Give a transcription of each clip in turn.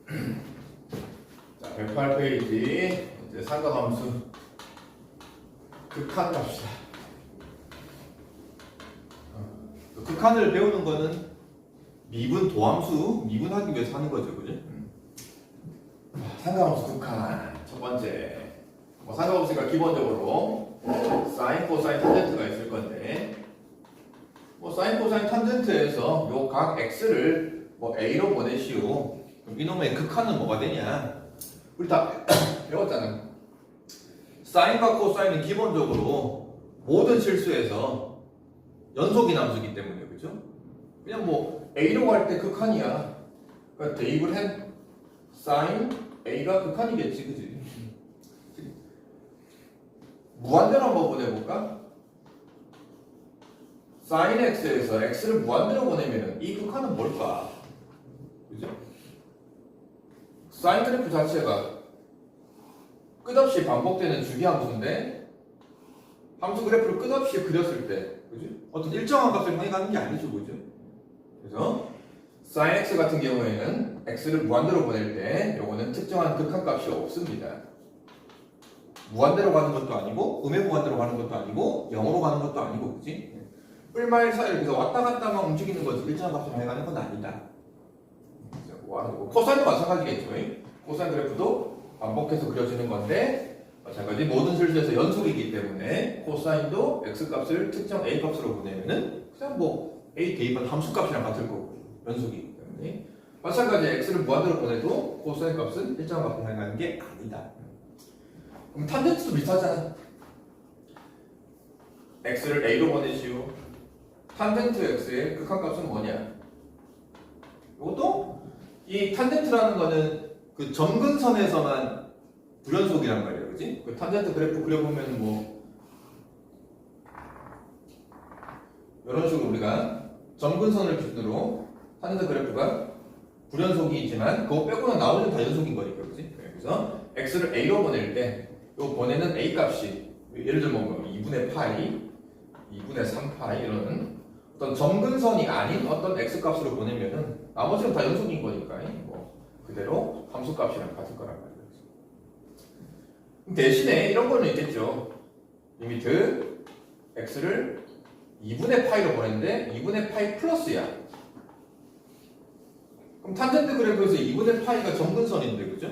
자, 108페이지 이제 삼각함수 극한 갑시다. 극한을 배우는 거는 미분 도함수 미분하기 위해서 하는 거죠, 그죠? 삼각함수 극한 첫 번째. 삼각함수가 기본적으로 사인, 코사인, 탄젠트가 있을 건데, 사인, 코사인, 탄젠트에서 요 각 x를 a로 보내시오. 그럼 이놈의 극한은 뭐가 되냐? 우리 다 배웠잖아. 사인과 코사인은 기본적으로 모든 실수에서 연속인 함수이기 때문에, 그죠? 그냥 a로 갈 때 극한이야. 그러니까 대입을 한 사인 a가 극한이겠지, 그지? 무한대로 한번 보내볼까? sin x에서 x를 무한대로 보내면 이 극한은 뭘까? 그죠? 사인 그래프 자체가 끝없이 반복되는 주기함수인데 함수 그래프를 끝없이 그렸을 때, 그죠? 어떤 일정한 값을 향해 가는 게 아니죠, 그죠? 그래서 sin x 같은 경우에는 x를 무한대로 보낼 때 요거는 특정한 극한값이 없습니다. 무한대로 가는 것도 아니고 음의 무한대로 가는 것도 아니고 0으로 가는 것도 아니고, 그지? 뿔말 사이를 그래서 왔다 갔다만 움직이는 거지 일정한 값을 향해 가는 건 아니다. 코사인도 마찬가지겠죠. 코사인 그래프도 반복해서 그려지는 건데 마찬가지 모든 실수에서 연속이기 때문에 코사인도 x값을 특정 a값으로 보내면은 그냥 a 대입한 함수값이랑 같을 거고 연속이기 때문에 마찬가지 x를 무한대로 보내도 코사인 값은 일정한 값을 향해 가는 게 아니다. 그럼 탄젠트도 비슷하잖아. x를 a로 보내시오. 탄젠트 x의 극한값은 뭐냐? 이것도 이 탄젠트라는 거는 그 점근선에서만 불연속이란 말이에요, 그렇지? 그 탄젠트 그래프 그려보면 이런 식으로 우리가 점근선을 기준으로 탄젠트 그래프가 불연속이 있지만 그거 빼고는 나머지는 다 연속인 거니까, 그렇지? 그래서 x를 a로 보낼 때 이 보내는 a 값이 예를 들면 2분의 파이, 2분의 3파이 이런 어떤 점근선이 아닌 어떤 x 값으로 보내면은 나머지는 다 연속인 거니까 그대로 함수 값이랑 같을 거란 말이에요. 대신에 이런 거는 있겠죠. 리미트 x를 2분의 파이로 보냈는데 2분의 파이 플러스야. 그럼 탄젠트 그래프에서 2분의 파이가 점근선인데, 그죠?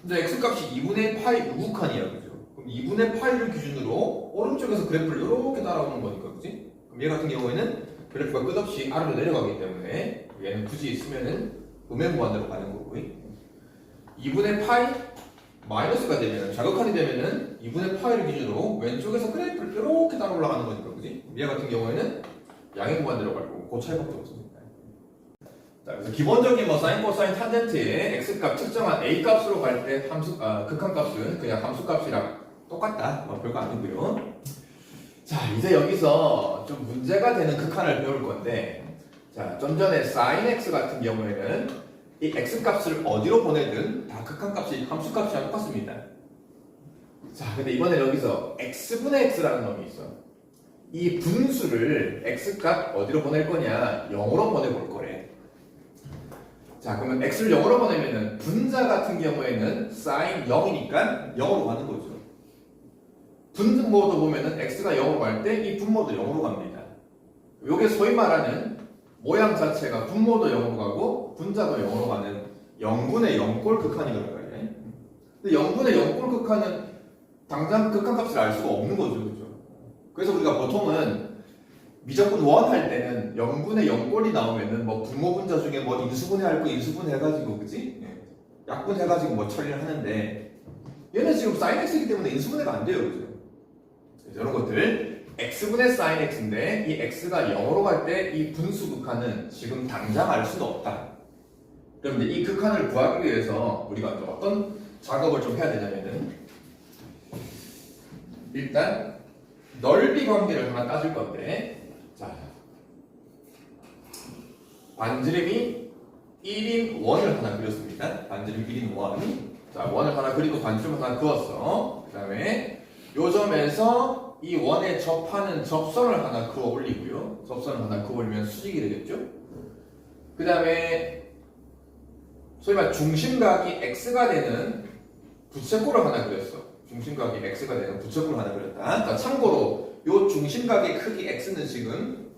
근데 x 값이 2분의 파이 우극한이야, 그죠? 그럼 2분의 파이를 기준으로 오른쪽에서 그래프를 이렇게 따라오는 거니까, 그지? 그럼 얘 같은 경우에는 그래프가 끝없이 아래로 내려가기 때문에 얘는 굳이 있으면은 음의 무한대로 가는 거고, 2분의 파이 마이너스가 되면 자극한이 되면은 2분의 파이를 기준으로 왼쪽에서 그래프를 이렇게 따라 올라가는 거니까, 그지? 얘 같은 경우에는 양의 무한대로 갈 거고 그 차이밖에 없습니다. 자, 그래서 기본적인 사인, 코사인, 탄젠트의 x값 특정한 a값으로 갈 때 극한값은 그냥 함수값이랑 똑같다. 별거 아니고요. 자, 이제 여기서 좀 문제가 되는 극한을 배울 건데, 자, 좀 전에 sin x 같은 경우에는 이 x값을 어디로 보내든 다 극한값이 함수값이랑 똑같습니다. 자, 근데 이번에 여기서 x분의 x라는 놈이 있어. 이 분수를 x값 어디로 보낼 거냐? 0으로 보내볼 거래. 자, 그러면 x를 0으로 보내면은 분자 같은 경우에는 sin 0이니까 0으로 가는 거죠. 분모도 보면은 x가 0으로 갈 때 이 분모도 0으로 갑니다. 요게 소위 말하는 모양 자체가 분모도 0으로 가고 분자도 0으로 가는 0분의 0꼴 극한이라는 거예요. 근데 0분의 0꼴 극한은 당장 극한값을 알 수가 없는 거죠, 그죠? 그래서 우리가 보통은 미적분 원할 때는 0분의 0꼴이 나오면은 분모 분자 중에 인수분해할 거 인수분해해가지고, 그지? 약분해가지고 처리를 하는데 얘는 지금 sin x이기 때문에 인수분해가 안 돼요, 그죠? 이런 것들 x분의 sin x인데 이 x가 0으로 갈 때 이 분수 극한은 지금 당장 알 수는 없다. 그런데 이 극한을 구하기 위해서 우리가 어떤 작업을 좀 해야 되냐면은 일단 넓이 관계를 하나 따질 건데, 자, 반지름이 1인 원을 하나 그렸습니다. 반지름 1인 원. 자, 원을 하나 그리고 반지름 하나 그었어. 그 다음에 요 점에서 이 원에 접하는 접선을 하나 그어 올리고요. 접선을 하나 그어 올리면 수직이 되겠죠. 그 다음에 소위 말 중심각이 x가 되는 부채꼴을 하나 그렸어. 중심각이 x가 되는 부채꼴을 하나 그렸다. 자, 참고로 요 중심각의 크기 x는 지금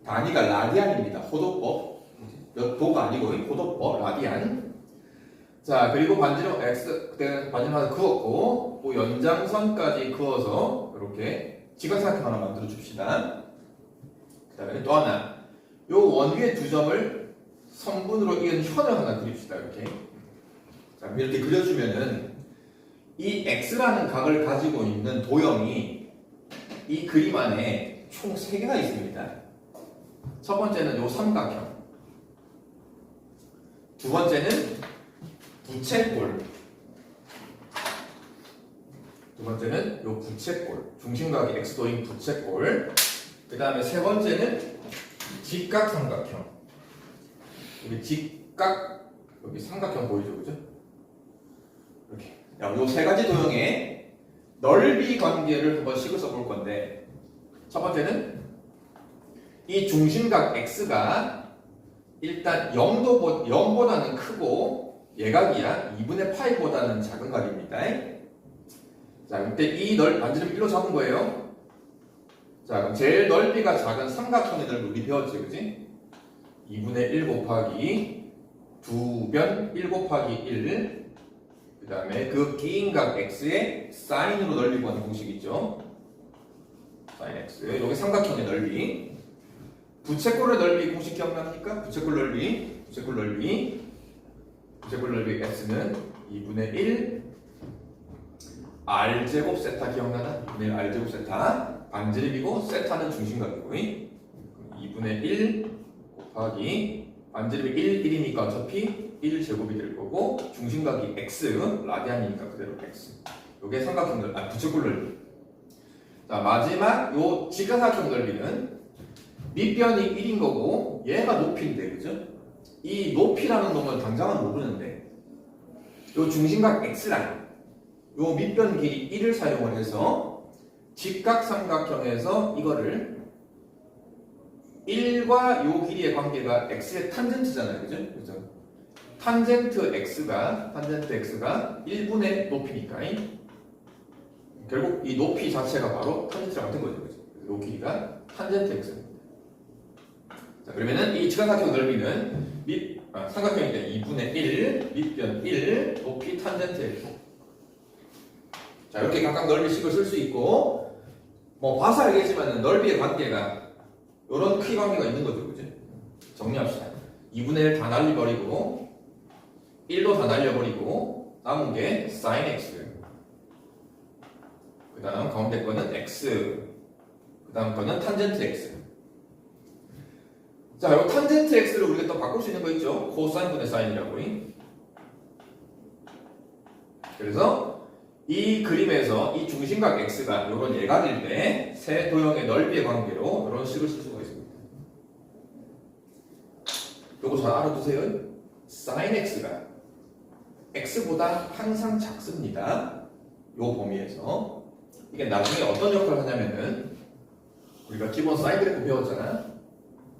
단위가 라디안입니다. 호도법. 도가 아니고 호도법 라디안. 자, 그리고 반지름 x 그때는 반지름 하나 그었고 그 연장선까지 그어서 이렇게 직각삼각형 하나 만들어 줍시다. 그다음에 또 하나 요 원위의 두 점을 선분으로 이은 현을 하나 그립시다. 이렇게. 자, 이렇게 그려주면은 이 x라는 각을 가지고 있는 도형이 이 그림 안에 총 3개가 있습니다. 첫 번째는 요 삼각형, 두 번째는 부채꼴, 두 번째는 요 부채꼴, 중심각이 x도인 부채꼴, 그 다음에 세 번째는 직각삼각형. 여기 직각, 여기 삼각형 보이죠, 그죠? 이렇게. 요 세 가지 도형의 넓이 관계를 한번 식을 써볼 건데, 첫 번째는 이 중심각 x가 일단 0보다는 크고 예각이야 2분의 파이보다는 작은 각입니다. 자, 그때 이 반지름 1로 잡은 거예요. 자, 그럼 제일 넓이가 작은 삼각형의 넓이 우리 배웠지, 그지? 2분의 1 곱하기 2변 1 곱하기 1. 그 다음에 그 기인각 x의 사인으로 넓이 구하는 공식 있죠? 사인 x. 여기 삼각형의 넓이. 부채꼴의 넓이 공식 기억납니까? 부채꼴 넓이 x는 2분의 1 r제곱 세타 기억나나? 2분의 1 r제곱 세타 반지름이고 세타는 중심각이고 2분의 1 곱하기 반지름이 1이니까 어차피 1제곱이 될 거고 중심각이 x 라디안이니까 그대로 x. 요게 삼각형 넓이, 부채꼴 넓이. 자, 마지막 요 직각삼각형 넓이는 밑변이 1인 거고 얘가 높이인데, 그죠? 이 높이라는 놈은 당장은 모르는데 요 중심각 x랑 요 밑변 길이 1을 사용을 해서 직각삼각형에서 이거를 1과 요 길이의 관계가 x의 탄젠트잖아요, 그죠? 그래서 탄젠트 x가 1분의 높이니까 결국 이 높이 자체가 바로 탄젠트랑 같은 거죠, 그죠? 요 길이가 탄젠트 x입니다. 자, 그러면은 이 직각삼각형 넓이는 삼각형인데 2분의 1 밑변 1 높이 탄젠트 x. 자, 이렇게 각각 넓이식을 쓸 수 있고 뭐 봐서 알겠지만 넓이의 관계가 이런 크기 관계가 있는 거죠, 그죠? 정리합시다. 2분의 1 다 날려버리고 1도 다 날려버리고 남은 게 sin x. 그 다음 가운데 거는 x. 그 다음 거는 탄젠트 x. 자, 이 탄젠트 x를 우리가 또 바꿀 수 있는 거 있죠? 코사인분의 사인이라고. 그래서 이 그림에서 이 중심각 x가 이런 예각일 때 세 도형의 넓이의 관계로 이런 식을 쓸 수가 있습니다. 요거 잘 알아두세요. sin x가 x보다 항상 작습니다. 요 범위에서. 이게 나중에 어떤 역할을 하냐면은 우리가 기본 사인 그래프 배웠잖아.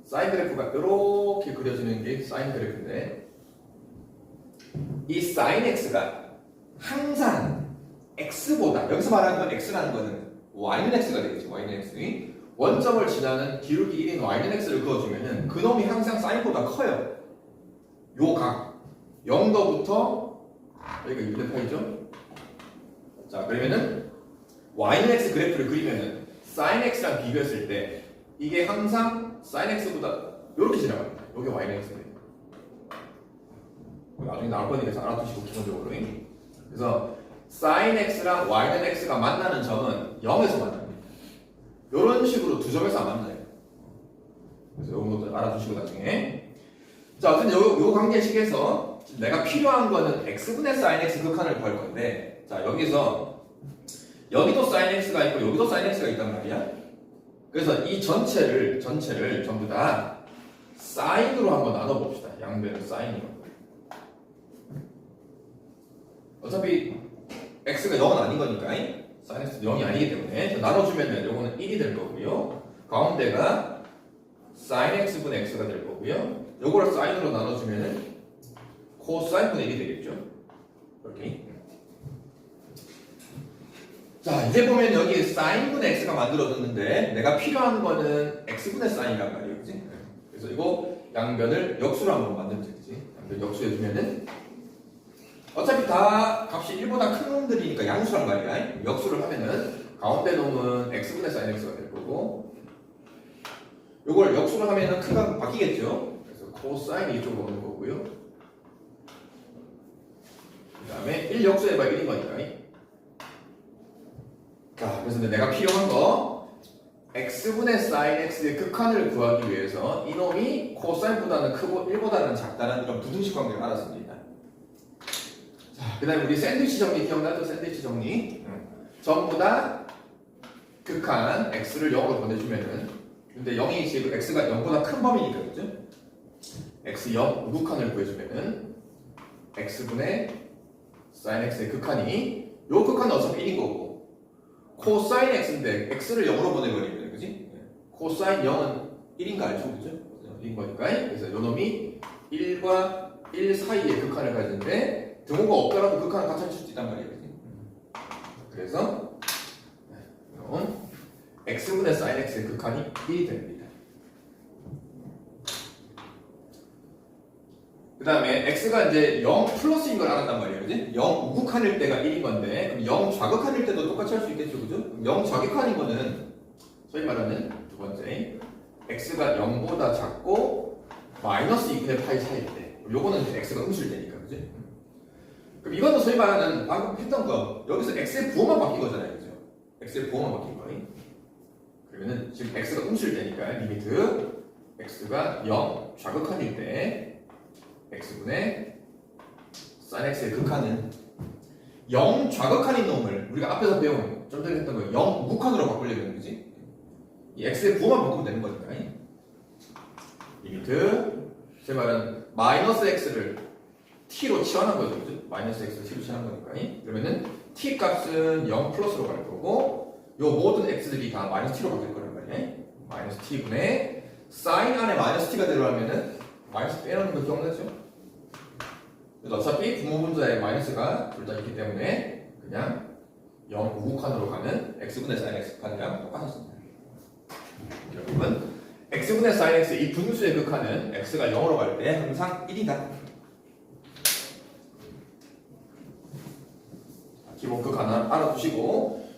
사인 그래프가 이렇게 그려지는 게 사인 그래프인데 이 sin x가 항상 x보다, 여기서 말하는 건 x라는 거는 y는 x가 되겠죠. y는 x. 원점을 지나는 기울기 1인 y는 x를 그어주면은 그놈이 항상 sin보다 커요. 요 각 0도부터 여기가 2분의 파이죠. 자, 그러면은 y는 x 그래프를 그리면은 sin x랑 비교했을 때 이게 항상 sin x보다 이렇게 지나갑니다. 여기 y는 x입니다. 나중에 나올 거니까 잘 알아두시고 기본적으로. 그래서 sin x랑 y는 x가 만나는 점은 0에서 만납니다. 이런 식으로 두 점에서 안 만나요. 그래서 이런 것도 알아두시고 나중에. 자, 어쨌든 요 관계식에서 내가 필요한 거는 x분의 sin x 극한을 구할 건데, 자, 여기서 여기도 sin x가 있고 여기도 sin x가 있단 말이야. 그래서 이 전체를 전부 다 사인으로 한번 나눠봅시다. 양변을 사인으로. 어차피 x가 0은 아닌 거니까 sin x 0이 아니기 때문에 나눠주면 요거는 1이 될 거고요. 가운데가 sin x분의 x가 될 거고요. 요거를 사인으로 나눠주면 코사인분의 1이 되겠죠. 이렇게. 자, 이제 보면 여기 사인분의 x가 만들어졌는데 내가 필요한 거는 x분의 사인이란 말이에요. 그지? 그래서 이거 양변을 역수로 한번 만들면 되지. 양변 역수해주면은 어차피 다 값이 1보다 큰 놈들이니까 양수란 말이야. 역수를 하면은 가운데 놈은 x분의 사인 x가 될 거고 요걸 역수를 하면은 큰 값은 바뀌겠죠. 그래서 코사인이 이쪽으로 오는 거고요. 그 다음에 1 역수해봐 1인 거니까. 자, 그래서 내가 필요한 거 x분의 sin x의 극한을 구하기 위해서 이놈이 코사인보다는 크고 1보다는 작다는 이런 부등식 관계를 알았습니다. 자, 그 다음에 우리 샌드위치 정리 기억나죠? 샌드위치 정리. 전부 다 극한 x를 0으로 보내주면은 근데 0이 지금 x가 0보다 큰 범위니까 그죠? x 0 우극한을 구해주면은 x분의 sin x의 극한이 요 극한은 어차피 1인 거고 코사인 x인데 x를 0으로 보내버리면 그지? 코사인 0은 1인 거 알죠? 그죠? 1인 거니까 그래서 요 놈이 1과 1 사이의 극한을 가지는데 등호가 없더라도 극한을 같이 할 수도 있단 말이에요. 그지? 그래서 이건 x분의 sin x의 극한이 1이 됩니다. 그 다음에 x가 이제 0 플러스인 걸 알았단 말이에요. 그지? 0 우극한일 때가 1인 건데 그럼 0 좌극한일 때도 똑같이 할 수 있겠죠. 그죠? 0 좌극한인 거는 소위 말하는 두 번째 x가 0보다 작고 마이너스 2분의 파이 사이일 때 요거는 이제 x가 음수일 때니까 그지? 그럼 이거는 소위 말하는 방금 했던 거 여기서 x의 부호만 바뀐 거잖아요. 그죠? x의 부호만 바뀐 거 그러면은 지금 x가 음수일 때니까 리미트 x가 0 좌극한일 때 x분의 sin x의 극한은 0 좌극한인 놈을 우리가 앞에서 배운 좀 전에 했던 거 0 우극한으로 바꾸려면 그지? 이 x의 부호만 바꾸면 되는 거니까 리미트 제 말은 마이너스 x를 t로 치환한 거죠. 그죠? 마이너스 x를 t로 치환한 거니까 그러면은 t 값은 0 플러스로 갈 거고 요 모든 x들이 다 마이너스 t로 바뀔 거란 말이야. 마이너스 t분의 sin 안에 마이너스 t가 들어가면은 마이너스 빼놓는 거 기억나죠? 그래서 어차피 분모분자에 마이너스가 둘 다 있기 때문에 그냥 0 우극한으로 가는 x분의 sin x 극한이랑 똑같았습니다. 결국은 x분의 sin x 이 분수의 극한은 x가 0으로 갈 때 항상 1이다. 기본 극한 알아두시고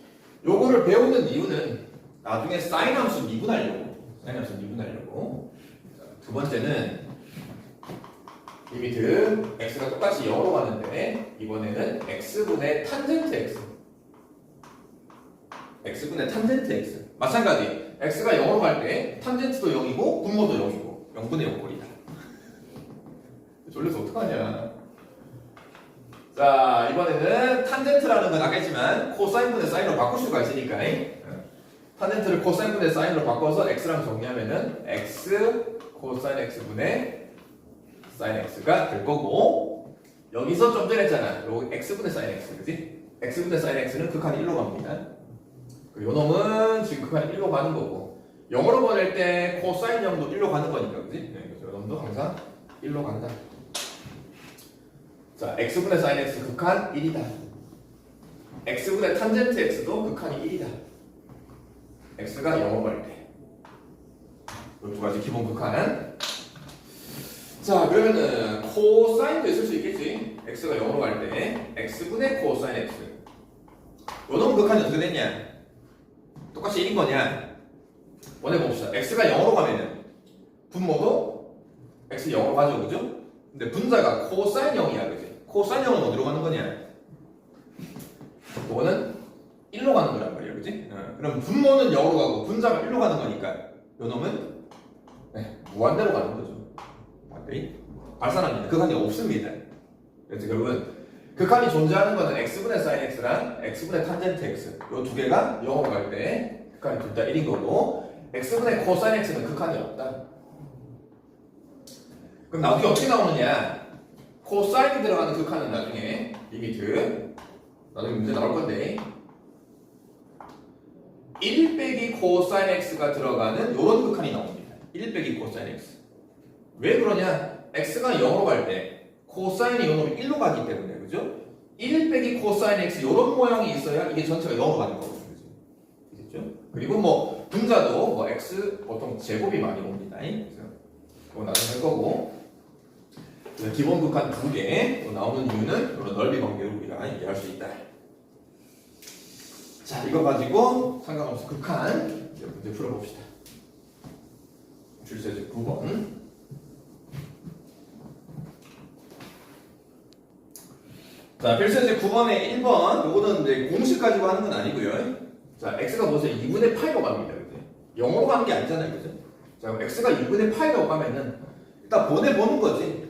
요거를 배우는 이유는 나중에 sin 함수 미분하려고 두 번째는 리미트 x가 똑같이 0으로 가는데 이번에는 x분의 탄젠트 x x분의 탄젠트 x 마찬가지 x가 0으로 갈 때 탄젠트도 0이고 분모도 0이고 0분의 0꼴이다. 졸려서 어떡하냐. 자 이번에는 탄젠트라는 건 아까 했지만 코사인분의 사인으로 바꿀 수가 있으니까 탄젠트를 코사인분의 사인으로 바꿔서 x랑 정리하면은 x 코사인 x분의 sin x가 될 거고 여기서 좀 전에 했잖아. 요 x분의 sin x 그지? x분의 sin x는 극한이 1로 갑니다. 요 놈은 지금 극한이 1로 가는 거고 0으로 보낼 때 코사인 0도 1로 가는 거니까 그지? 그래서 요 놈도 항상 1로 간다. 자 x분의 sin x 극한 1이다. x분의 탄젠트 x도 극한이 1이다. x가 0으로 갈 때 요 두 가지 기본 극한. 자 그러면은 코사인도 있을 수 있겠지. x가 0으로 갈 때 x분의 코사인 x 요 놈 극한이 어떻게 됐냐? 똑같이 1인 거냐? 보내봅시다. x가 0으로 가면은 분모도 x 0으로 가죠. 그죠? 근데 분자가 코사인 0이야. 그지? 코사인 0은 어디로 가는 거냐? 그거는 1로 가는 거란 말이야. 그지? 그럼 분모는 0으로 가고 분자가 1로 가는 거니까 요 놈은 무한대로 가는 거죠. 발산합니다. 극한이 없습니다. 그래서 결국은 극한이 존재하는 것은 x분의 sin x랑 x분의 탄젠트 x 이 두 개가 0으로 갈 때 극한이 둘 다 1인 거고 x분의 코사인 x는 극한이 없다. 그럼 나중에 어떻게 나오느냐? 코사인이 들어가는 극한은 나중에 리미트 나중에 문제 나올 건데 1 빼기 코사인 x가 들어가는 요런 극한이 나옵니다. 1 빼기 코사인 x 왜 그러냐? x가 0으로 갈 때 코사인이 요 놈이 1로 가기 때문에 그죠? 1 빼기 코사인 x 요런 모양이 있어야 이게 전체가 0으로 가는 거거든요. 그죠? 그리고 뭐 분자도 뭐 x 보통 제곱이 많이 옵니다. 그래서 그거 나중에 할 거고 기본 극한 2개 나오는 이유는 이런 넓이 관계로 우리가 얘기할 수 있다. 자, 이거 가지고 상관없이 극한 이제 문제 풀어봅시다. 출제제 9번. 자, 필수제 9번에 1번 요거는 이제 공식 가지고 하는 건 아니고요. 자, x가 보세요. 2분의 파이로 갑니다. 그죠? 0으로 가는 게 아니잖아요. 그죠? 자, 그럼 x가 2분의 파이로 가면은 일단 보내보는 거지.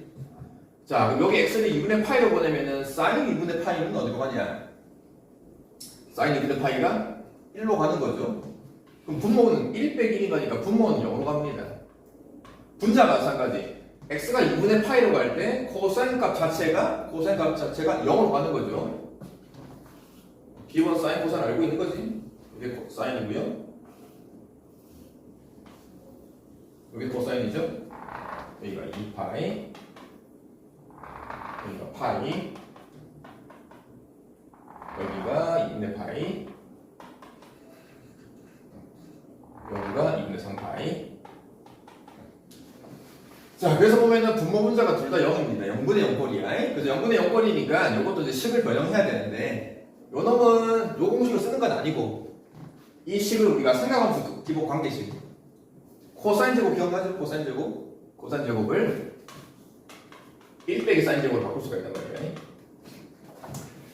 자, 그럼 여기 x를 2분의 파이로 보내면은 사인 2분의 파이는 어디로 가냐? 사인 2분의 파이가 1로 가는 거죠. 그럼 분모는 1 빼기 1인 거니까 분모는 0으로 갑니다. 분자 마찬가지. x가 2분의 파이로 갈 때 코사인 값 자체가 0으로 가는 거죠. 기본 사인 코사인 알고 있는 거지. 이게 사인이고요. 여기 코사인이죠. 여기가 2파이, 여기가 파이, 여기가 2분의 파이, 여기가 2분의 3파이. 자, 그래서 보면은 분모 분자가 둘 다 0입니다. 0분의 0꼴이야. 그래서 0분의 0꼴이니까 이것도 이제 식을 변형해야 되는데 요 놈은 요 공식을 쓰는 건 아니고 이 식을 우리가 삼각함수 기본 관계식 코사인 제곱 기억나죠? 코사인 제곱? 코사인 제곱을 1 빼기 사인 제곱으로 바꿀 수가 있단 말이야.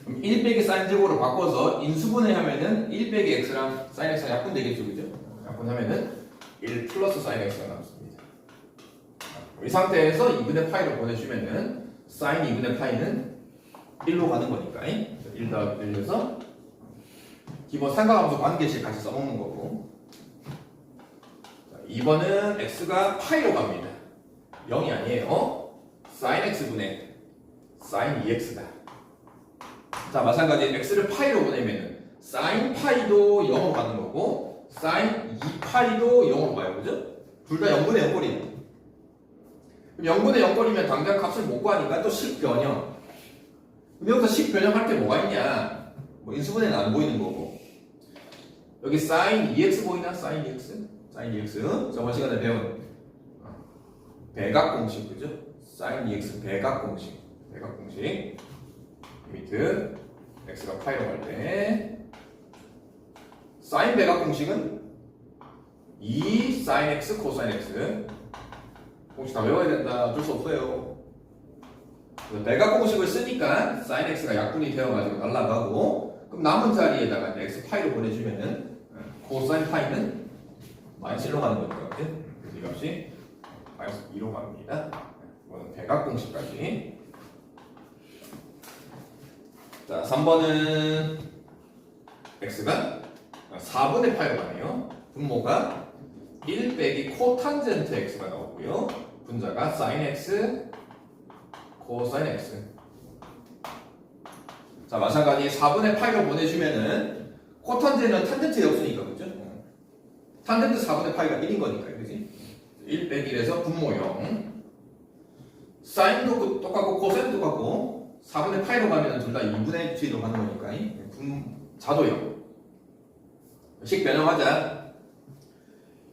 그럼 1 빼기 사인 제곱으로 바꿔서 인수분해 하면은 1 빼기 x랑 사인 x가 약분되겠죠, 그죠? 약분하면은 1 플러스 사인 x가 남습니다. 이 상태에서 2분의 파이로 보내주면은 사인 2분의 파이는 1로 가는 거니까 1 더하기 1에서 기본 삼각함수 관계식 같이 써먹는 거고. 자, 2번은 x가 파이로 갑니다. 0이 아니에요. 사인 x분의 사인 2x다. 자, 마찬가지 x를 파이로 보내면은 사인 파이도 0으로 가는 거고 사인 2파이도 0으로 가요. 그죠? 둘 다 0분의 0꼴이에요. 0분의 0꼴이면 당장 값을 못 구하니까 또 식 변형. 여기서 식 변형할 게 뭐가 있냐? 뭐 인수분해는 안 보이는 거고. 여기 sin 2x 보이나? sin 2x? sin 2x. 저번 시간에 배운 배각 공식, 그죠? sin 2x 배각 공식. 배각 공식. 리미트 x가 파이로 갈 때 sin 배각 공식은 2 sin x 코사인 x. 공식 다 외워야 된다. 어쩔 수 없어요. 배각 공식을 쓰니까 sin x가 약분이 되어가지고 날라가고 그럼 남은 자리에다가 x 파이로 보내주면은 코사인 파이는 마이너스 1로 가는 거니까 그래서 이 값이 마이너스 2로 갑니다. 이거는 배각 공식까지. 자, 3번은 x가 4분의 파이로 가네요. 분모가 1 빼기 코탄젠트 x가 나오고요. 분자가 sin x, 코사인 x. 자, 마찬가지 4분의 파이로 보내주면은 코탄젠트는 탄젠트에 없으니까 그죠? 탄젠트 4분의 파이가 1인 거니까 그지? 1 빼기 1에서 분모 0. 사인도 똑같고 코사인도 똑같고 4분의 파이로 가면은 둘 다 2분의 t로 가는 거니까 자도 0. 식 변형하자.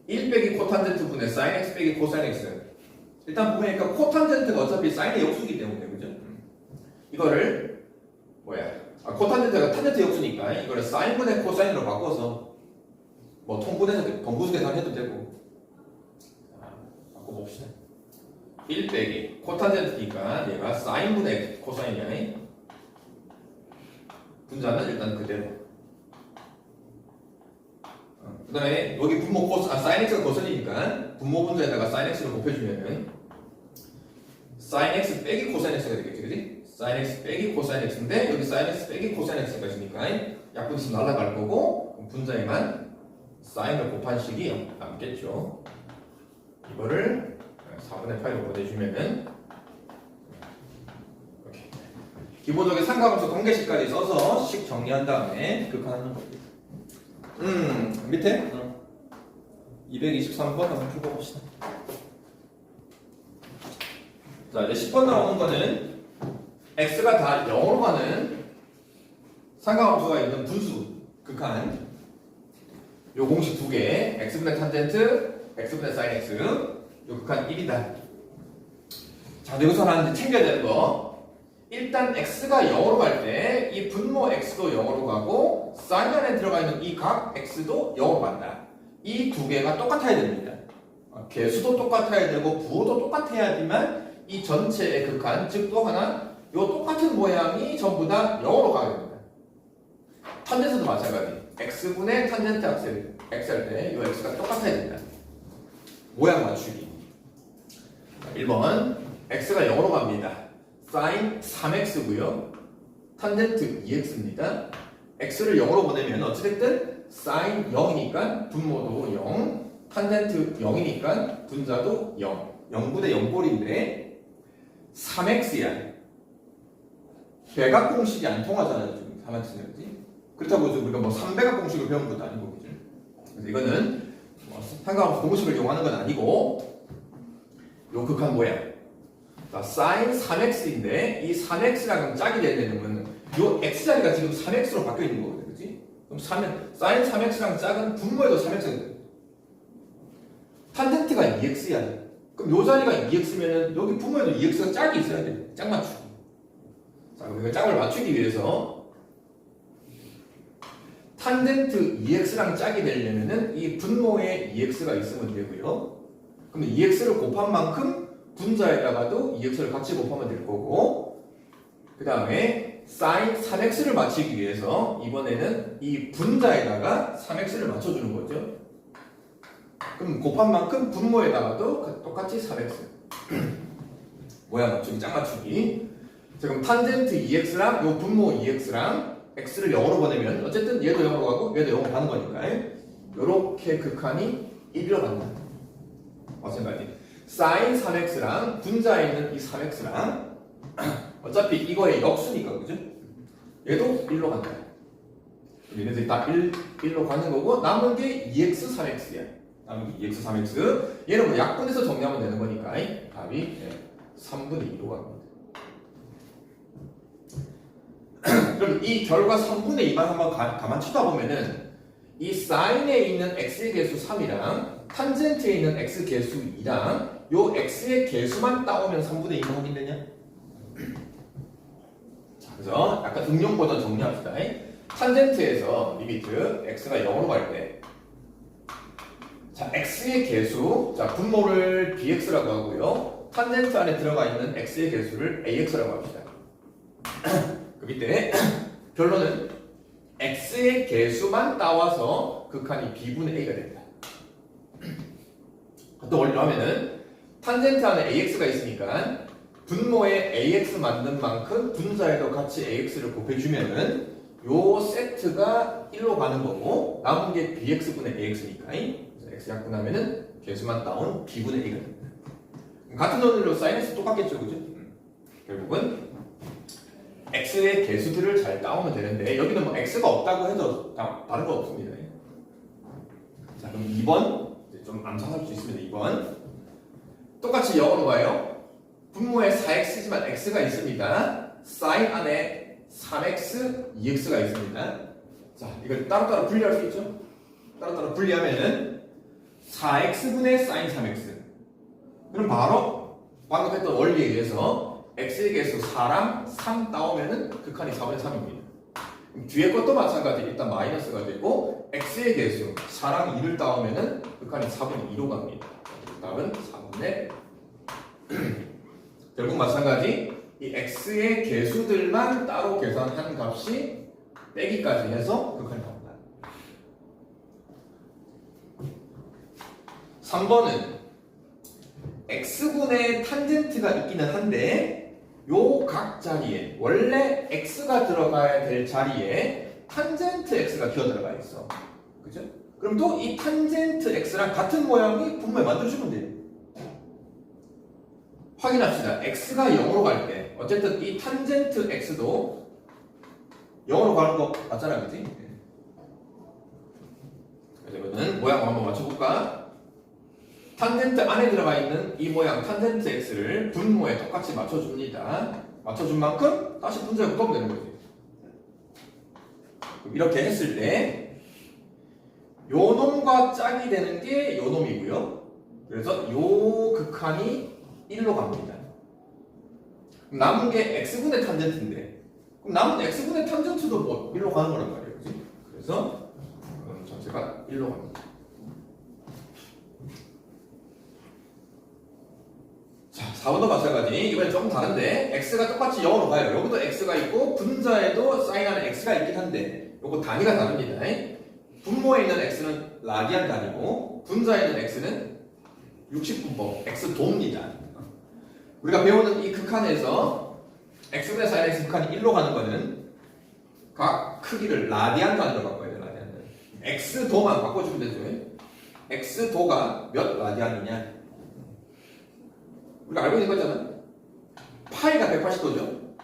1 빼기 코탄젠트 분의 sin x 빼기 코사인 x. 일단 보니까 코탄젠트가 어차피 사인의 역수이기 때문에 그죠? 이거를 코탄젠트가 탄젠트 역수니까 이거를 사인분의 코사인으로 바꿔서 뭐 통분해서 동분수 계산해도 되고. 자, 바꿔봅시다. 1 빼기 코탄젠트니까 얘가 사인분의 코사인이야. 분자는 일단 그대로. 그 다음에 여기 분모 사인 x가 코사인이니까 분모 분자에다가 사인 x를 곱해주면은 사인 x 빼기 코사인 x가 되겠지, 그지? 사인 x 빼기 코사인 x인데 여기 사인 x 빼기 코사인 x가 있으니까 약분 있으면 날아갈 거고 분자에만 사인을 곱한 식이 남겠죠. 이거를 4분의 8로 보내주면은 이렇게 기본적인 삼각함수 관계식까지 써서 식 정리한 다음에 극한하는 겁니다. 밑에 223번 한번 풀어봅시다. 자, 이제 10번 나오는 거는 x가 다 0으로 가는 삼각함수가 있는 분수 극한 요 공식 두 개 x분의 탄젠트 x분의 sin x 요 극한 1이다. 자, 여기서는 챙겨야 되는 거 일단 x가 0으로 갈 때 이 분모 x도 0으로 가고 sin 안에 들어가 있는 이 각 x도 0으로 간다. 이 두 개가 똑같아야 됩니다. 개수도 똑같아야 되고 부호도 똑같아야지만 이 전체의 극한 즉 또 하나 요 똑같은 모양이 전부 다 0으로 가게 됩니다. 탄젠트도 마찬가지. x분의 탄젠트 x 할 때 요 x가 똑같아야 됩니다. 모양 맞추기. 1번 x가 0으로 갑니다. sin 3x고요. 탄젠트 2x입니다. x를 0으로 보내면 어찌됐든 sin 0이니까 분모도 0, 탄젠트 0이니까 분자도 0. 0분의 0꼴인데 3x야. 배각 공식이 안 통하잖아요. 지금 3x는. 그렇다고 우리가 뭐 3배각 공식을 배운 것도 아니고 그죠? 그래서 이거는 삼각함수 공식을 이용하는 건 아니고 요 극한 모양. 자, sin 3x인데 이 3x랑 짝이 되려면 요 x자리가 지금 3x로 바뀌어 있는 거거든. 그렇지? 그럼 sin 3x랑 짝은 분모에도 3x가 돼. 탄젠트가 2x야. 그럼 요 자리가 2x면은 여기 분모에도 2x가 짝이 있어야 돼. 짝 맞추기. 자, 그럼 이거 짝을 맞추기 위해서 탄젠트 2x랑 짝이 되려면은 이 분모에 2x가 있으면 되고요. 그럼 2x를 곱한 만큼 분자에다가도 2x를 같이 곱하면 될 거고, 그 다음에 sin 3x를 맞추기 위해서 이번에는 이 분자에다가 3x를 맞춰주는 거죠. 그럼 곱한 만큼 분모에다가도 똑같이 3x. 모양 맞추기, 짝 맞추기. 자, 그럼 탄젠트 2x랑 요 분모 2x랑 x를 0으로 보내면 어쨌든 얘도 0으로 가고 얘도 0으로 가는 거니까 요렇게 극한이 1로 간다. 마찬가지. sin 3x랑 분자에 있는 이 3x랑 어차피 이거의 역수니까 그죠? 얘도 1로 간다. 얘네들이 다 1로 가는 거고 남은 게 2x 3x야. 남은 게 2x 3x. 얘는 뭐 약분해서 정리하면 되는 거니까 답이 3분의 2로 갑니다. 그럼 이 결과 3분의 2만 한번 가만 쳐다보면은 이 사인에 있는 x의 개수 3이랑 탄젠트에 있는 x 개수 2랑 요 x의 개수만 따오면 3분의 2가 확인되냐? 자, 그래서 약간 응용 버전 정리합시다. 탄젠트에서 리미트 x가 0으로 갈 때, 자, x의 개수, 자, 분모를 bx라고 하고요. 탄젠트 안에 들어가 있는 x의 개수를 ax라고 합시다. 그 밑에 결론은 x의 개수만 따와서 극한이 b분의 a가 된다. 또 원리로 하면은 탄젠트 안에 ax가 있으니까 분모에 ax 만든 만큼 분자에도 같이 ax를 곱해주면은 요 세트가 1로 가는 거고 남은 게 bx분의 ax니까 그래서 x 약분하면은 개수만 따온 b분의 a가 됩니다. 같은 원리로 사인에서 똑같겠죠, 그죠? 결국은 x의 개수들을 잘 따오면 되는데 여기는 뭐 x가 없다고 해도 다른 거 없습니다. 자, 그럼 2번 좀 암산할 수 있습니다. 2번 똑같이 0으로 가요. 분모에 4x지만 x가 있습니다. sin 안에 3x, 2x가 있습니다. 자, 이걸 따로따로 분리할 수 있죠? 따로따로 분리하면은 4x분의 sin 3x. 그럼 바로 방금 했던 원리에 의해서 x의 개수 4랑 3 따오면은 극한이 4분의 3입니다. 뒤에 것도 마찬가지. 일단 마이너스가 되고 x의 개수 4랑 2를 따오면은 극한이 4분의 2로 갑니다. 답은 4분의 결국 마찬가지. 이 x의 개수들만 따로 계산한 값이 빼기까지 해서 극한이 나온다. 3번은 x분의 탄젠트가 있기는 한데 요 각 자리에 원래 x가 들어가야 될 자리에 탄젠트 x가 기어 들어가 있어. 그죠? 그럼 또 이 탄젠트 x랑 같은 모양이 분모에 만들어주면 돼요. 확인합시다. x가 0으로 갈 때 어쨌든 이 탄젠트 x도 0으로 가는 거 맞잖아, 그지? 그래서 이거는 모양 한번 맞춰볼까? 탄젠트 안에 들어가 있는 이 모양 탄젠트 x를 분모에 똑같이 맞춰줍니다. 맞춰준 만큼 다시 분자에 곱하면 되는 거지. 그럼 이렇게 했을 때 요 놈과 짝이 되는 게 요 놈이고요. 그래서 요 극한이 1로 갑니다. 그럼 남은 게 x분의 탄젠트인데 그럼 남은 x분의 탄젠트도 뭐 1로 가는 거란 말이에요. 그치? 그래서 전체가 1로 갑니다. 자, 4번도 마찬가지. 이번엔 조금 다른데 x가 똑같이 0으로 가요. 여기도 x가 있고 분자에도 사인하는 x가 있긴 한데 요거 단위가 다릅니다. 분모에 있는 x는 라디안 단위고 분자에 있는 x는 60분모 x도입니다. 우리가 배우는 이 극한에서 x분의 사인 x 극한이 1로 가는 거는 각 크기를 라디안 단위로 바꿔야 돼요. 라디안 단위. x도만 바꿔주면 되죠. x도가 몇 라디안이냐? 우리가 알고 있는 거잖아. 파이가 180도죠.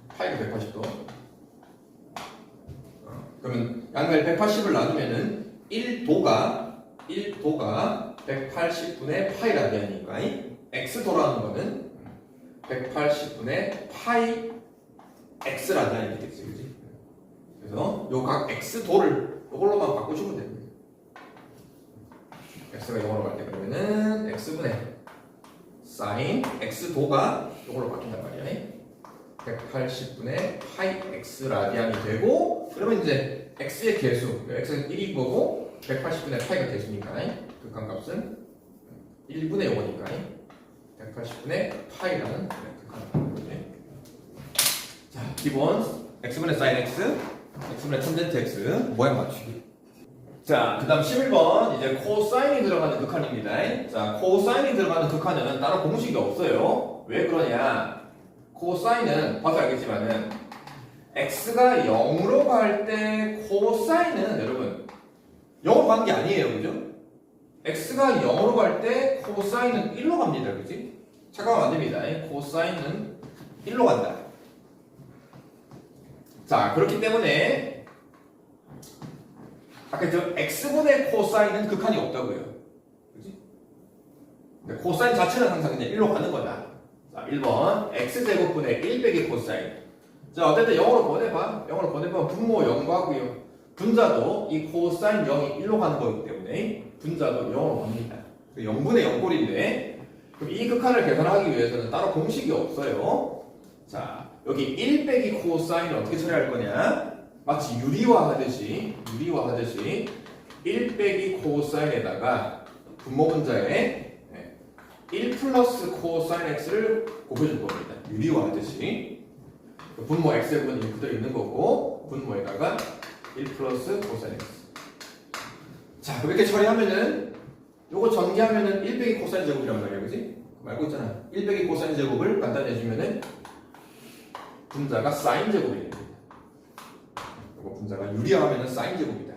파이가 180도. 그러면 양변 180을 나누면은 1도가 180분의 파이 라디안이니까 x도라는 거는 180분의 파이 x 라디안이 되겠지, 그지? 그래서 요 각 x도를 이걸로만 바꿔주면 됩니다. x가 0으로 갈 때 그러면은 x분의 사인 x도가 이걸로 바뀐단 말이야. 180분의 파이 x 라디안이 되고 그러면 이제 x의 개수, x는 1인 거고 180분의 파이가 개수니까 극한값은 1분의 0이니까 180분의 파이라는 극한값인 거지. 자, 기본 x분의 사인 x, x분의 탄젠트 x 모양 맞추기. 자, 그 다음 11번 이제 코사인이 들어가는 극한입니다. 자, 코사인이 들어가는 극한은 따로 공식이 없어요. 왜 그러냐? 코사인은 봐서 알겠지만은 x가 0으로 갈 때 코사인은 여러분 0으로 가는 게 아니에요, 그죠? x가 0으로 갈 때 코사인은 1로 갑니다, 그지? 착각하면 안 됩니다. 코사인은 1로 간다. 자, 그렇기 때문에 아까 저 x분의 코사인은 극한이 없다고요, 그지? 근데 코사인 자체는 항상 그냥 1로 가는 거다. 자, 1번 x제곱분의 1 빼기 코사인. 자, 어쨌든 0으로 보내봐. 0으로 보내봐. 분모 0 가고요. 분자도 이 코사인 0이 1로 가는 거기 때문에 분자도 0으로 갑니다. 0분의 0꼴인데 그럼 이 극한을 계산하기 위해서는 따로 공식이 없어요. 자, 여기 1 빼기 코사인을 어떻게 처리할 거냐? 마치 유리화하듯이 1 빼기 코사인에다가 분모 분자에 1 플러스 코사인 x를 곱해줄 겁니다. 유리화하듯이 분모 x제곱은 그대로 있는 거고 분모에다가 1 플러스 코사인 x. 자, 그렇게 처리하면은 요거 전개하면은 1 빼기 코사인 제곱이란 말이야, 그지? 알고 있잖아. 1 빼기 코사인 제곱을 간단히 해주면은 분자가 사인 제곱이 됩니다. 요거 분자가 유리화하면은 사인 제곱이다.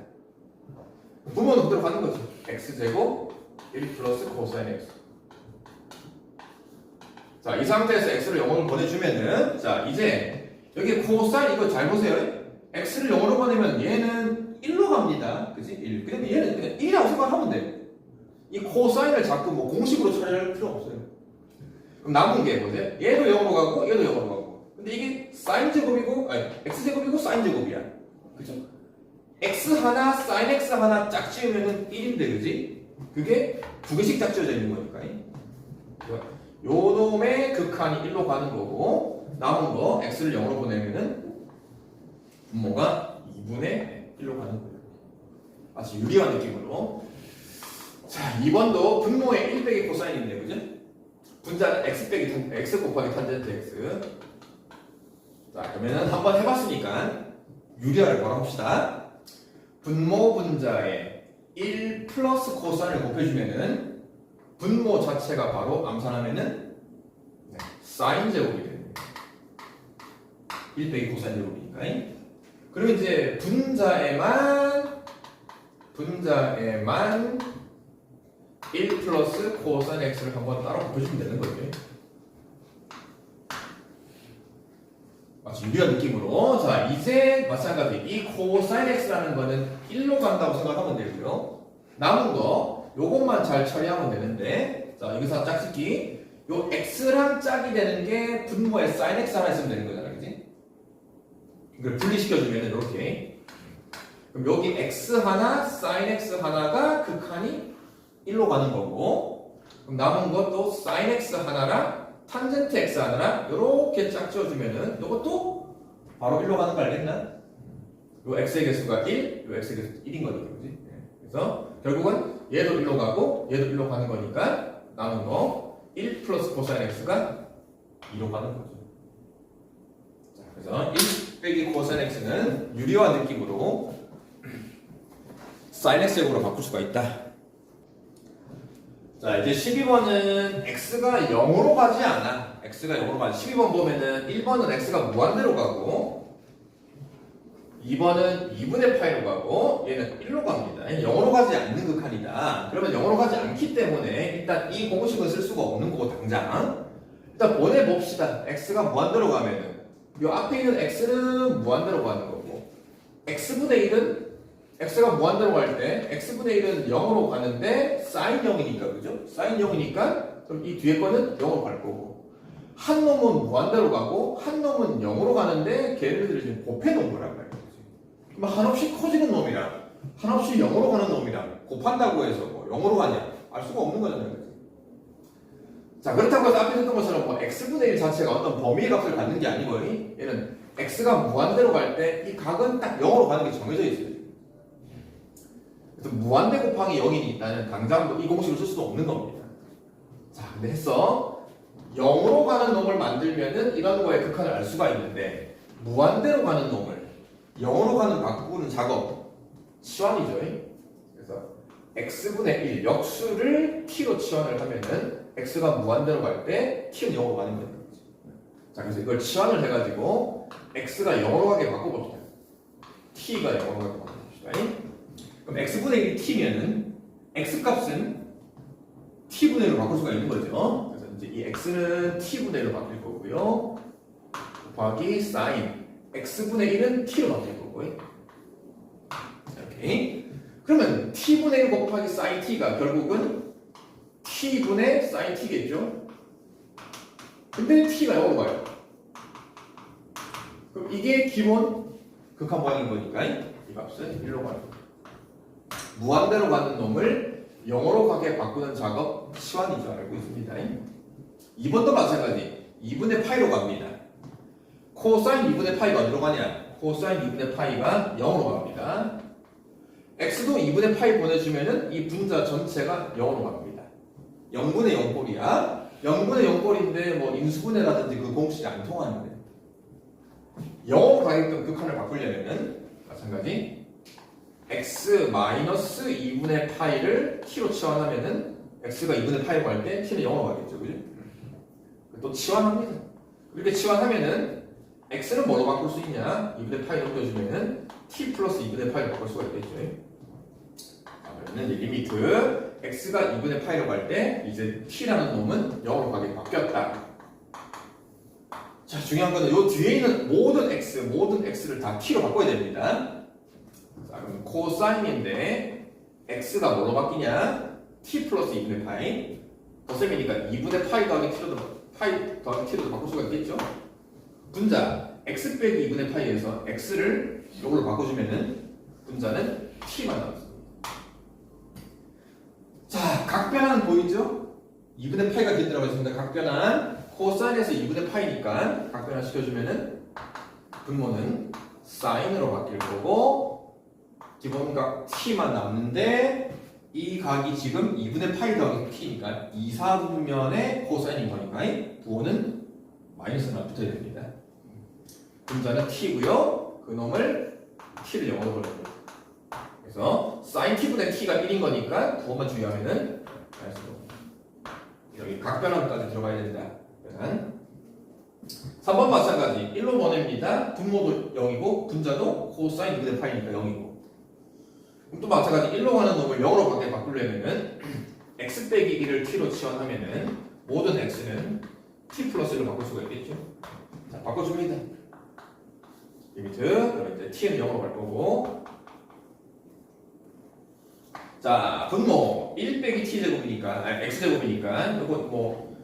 분모는 그대로 가는 거죠. x 제곱 1 플러스 코사인 x. 자, 이 상태에서 x를 0으로 보내주면은 자, 이제 여기 코사인 이거 잘 보세요. x를 0으로 보내면 얘는 1로 갑니다. 그치? 1. 그러면 얘는 그냥 1이라고 생각하면 돼. 이 코사인을 자꾸 뭐 공식으로 처리할 필요 없어요. 그럼 남은 게 뭐죠? 얘도 0으로 가고 얘도 0으로 가고. 근데 이게 사인 제곱이고 아니 x 제곱이고 사인 제곱이야. 그죠? x 하나 사인 x 하나 짝지으면은 1인데 그지? 그게 두 개씩 짝지어져 있는 거니까. 요 놈의 극한이 1로 가는 거고 남은 거 x를 0으로 보내면은 분모가 2분의 1로 가는 거예요. 아주 유리한 느낌으로. 자, 2번도 분모의 1 빼기 코사인인데 그죠? 분자는 x 빼기 x 곱하기 탄젠트 x. 자, 그러면은 한번 해봤으니까 유리화를 뭐라 합시다. 분모 분자에 1 플러스 코사인을 곱해주면은 분모 자체가 바로 암산하면은 사인 제곱이 됩니다. 1 빼기 코사인 제곱이니까. 그러면 이제 분자에만 1 플러스 코사인 x를 한번 따로 곱해주면 되는 거죠. 마치 유리한 느낌으로. 자, 이제 마찬가지 이 코사인 x라는 거는 1로 간다고 생각하면 되고요. 남은 거 요것만 잘 처리하면 되는데 자, 여기서 짝짓기 요 x랑 짝이 되는 게 분모에 sin x 하나 있으면 되는 거잖아, 그지? 이걸 분리시켜주면 이렇게. 그럼 여기 x 하나, sin x 하나가 극한이 1로 가는 거고, 그럼 남은 것도 sin x 하나랑 탄젠트 x 하나랑 이렇게 짝 지어주면은 이것도 바로 1로 가는 거 알겠나? 요 x의 개수가 1, 요 x의 개수 1인 거죠, 그지? 그래서 결국은 얘도 1로 가고 얘도 1로 가는 거니까 남은 거 1 플러스 코사인 x가 2로 가는 거죠. 자, 그래서 1 빼기 코사인 x는 유리화 느낌으로 사인 x제곱으로 바꿀 수가 있다. 자, 이제 12번은 x가 0으로 가지 않아. x가 0으로 가지. 12번 보면은 1번은 x가 무한대로 가고 2번은 2분의 파이로 가고 얘는 1로 갑니다. 0으로 가지 않는 극한이다. 그러면 0으로 가지 않기 때문에 일단 이 공식은 쓸 수가 없는 거고 당장 일단 보내봅시다. x가 무한대로 가면은 이 앞에 있는 x는 무한대로 가는 거고 x분의 1은 x가 무한대로 갈 때 x분의 1은 0으로 가는데 sin 0이니까 그죠? sin 0이니까 그럼 이 뒤에 거는 0으로 갈 거고 한 놈은 무한대로 가고 한 놈은 0으로 가는데 걔네들이 지금 곱해 놓은 거란 말이에요. 그럼 한없이 커지는 놈이랑 한없이 0으로 가는 놈이랑 곱한다고 해서 뭐 0으로 가냐? 알 수가 없는 거잖아요. 그치? 자, 그렇다고 해서 앞에 했던 것처럼 뭐 x분의 1 자체가 어떤 범위의 값을 갖는 게 아니고 얘는 x가 무한대로 갈 때 이 각은 딱 0으로 가는 게 정해져 있어요. 그래서 무한대 곱하기 0이니까 당장 이 공식을 쓸 수도 없는 겁니다. 자, 근데 했어 0으로 가는 놈을 만들면은 이런 거에 극한을 알 수가 있는데 무한대로 가는 놈을 0으로 가는 바꾸는 작업 치환이죠. 그래서 x분의 1 역수를 t로 치환을 하면은 x가 무한대로 갈 때 t는 0으로 가는 거예요. 자, 그래서 이걸 치환을 해가지고 x가 0으로 가게 바꿔봅시다. t가 0으로 가게 바꿔봅시다. 그럼 x분의 1이 t면은 x값은 t분의 1로 바꿀 수가 있는 거죠. 그래서 이제 이 x는 t분의 1로 바뀔 거고요. 곱하기 sin x분의 1은 t로 바뀔 거고요. 이렇게. 그러면 t분의 1 곱하기 sin t가 결국은 t분의 sin t겠죠. 근데 t가 0으로 가요. 그럼 이게 기본 극한 모양인 거니까 이 값은 1로 가요. 무한대로 가는 놈을 0으로 가게 바꾸는 작업 치환이죠. 알고 있습니다. 2번도 마찬가지 2분의 파이로 갑니다. 코사인 2분의 파이가 어디로 가냐? 코사인 2분의 파이가 0으로 갑니다. x도 2분의 파이 보내주면은 이 분자 전체가 0으로 갑니다. 0분의 0꼴이야. 0분의 0꼴인데 뭐 인수분해라든지 그 공식이 안 통하는데 0으로 가게끔 극한을 바꾸려면은 마찬가지 x 마이너스 2분의 파이를 t로 치환하면은 x가 2분의 파이로 갈 때 t는 0으로 가겠죠, 그죠? 또 치환합니다. 이렇게 치환하면은 x는 뭐로 바꿀 수 있냐? 2분의 파이 넘겨주면은 t 플러스 2분의 파이로 바꿀 수가 있겠죠. 그러면 이제 리미트 x가 2분의 파이로 갈 때 이제 t라는 놈은 0으로 가게 바뀌었다. 자, 중요한 거는 요 뒤에 있는 모든 x를 다 t로 바꿔야 됩니다. 자, 그럼 코사인인데 x가 뭐로 바뀌냐? t 플러스 2분의 파이 거셈이니까 2분의 파이 더하기 t로도 바꿀 수가 있겠죠? 분자 x 빼기 2분의 파이에서 x를 요걸로 바꿔주면은 분자는 t만 나왔습니다. 자, 각변환 보이죠? 2분의 파이가 되더라고 했습니다. 각변환 코사인에서 2분의 파이니까 각변환 시켜주면은 분모는 사인으로 바뀔 거고 기본각 t만 남는데 이 각이 지금 2분의 파이 더하기 t니까 2사분면의 코사인인 거니까 부호는 마이너스만 붙어야 됩니다. 분자는 t고요. 그 놈을 t를 0으로 걸립니다. 그래서 sin t분의 t가 1인 거니까 부호만 주의하면은 여기 각변환까지 들어가야 된다. 3번 마찬가지 1로 보냅니다. 분모도 0이고 분자도 코사인 2분의 파이니까 0이고 그럼 또 마찬가지 1로 가는 놈을 0으로 바꾸려면은 x 빼기 1을 t로 치환하면은 모든 x는 t 플러스 1로 바꿀 수가 있겠죠. 자, 바꿔줍니다. 리미트 그럼 이제 t는 0으로 갈 거고 자, 분모 1 빼기 t 제곱이니까 x 제곱이니까 이거 뭐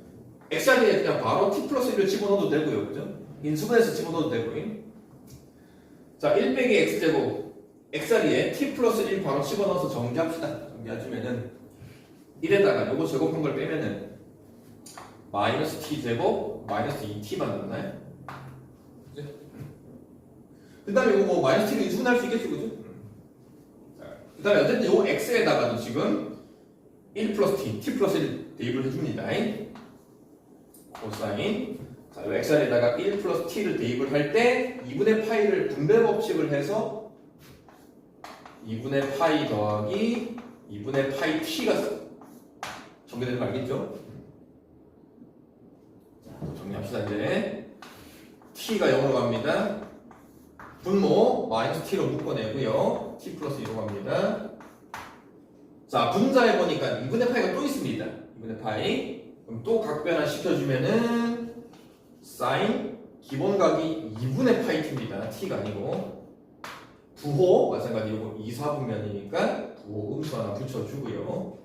x 자리에 그냥 바로 t 플러스 1을 집어넣어도 되고요. 그죠? 인수분해서 집어넣어도 되고요. 자, 1 빼기 x제곱 x 자리에 t 플러스 1 바로 집어넣어서 정리합시다. 정리해주면은 1에다가 요거 제곱한 걸 빼면은 마이너스 t제곱 마이너스 2t만 남나요? 그죠? 그 다음에 이거 뭐 마이너스 t를 인수분할 수 있겠죠, 그죠? 그 다음에 어쨌든 요 x에다가도 지금 1 플러스 t 플러스 1 대입을 해줍니다. 코사인. 자, 요 x 자리에다가 1 플러스 t를 대입을 할 때 2분의 파이를 분배 법칙을 해서 2분의 파이 더하기 2분의 파이 t가 정리되는 거 알겠죠? 자, 또 정리합시다. 이제 t가 0으로 갑니다. 분모 마이너스 t로 묶어내고요. t 플러스 2로 갑니다. 자, 분자에 보니까 2분의 파이가 또 있습니다. 2분의 파이. 그럼 또 각변화 시켜주면은 사인 기본각이 2분의 파이 t입니다. t가 아니고 부호 마찬가지로 2, 4분면이니까 부호 음수 하나 붙여주고요.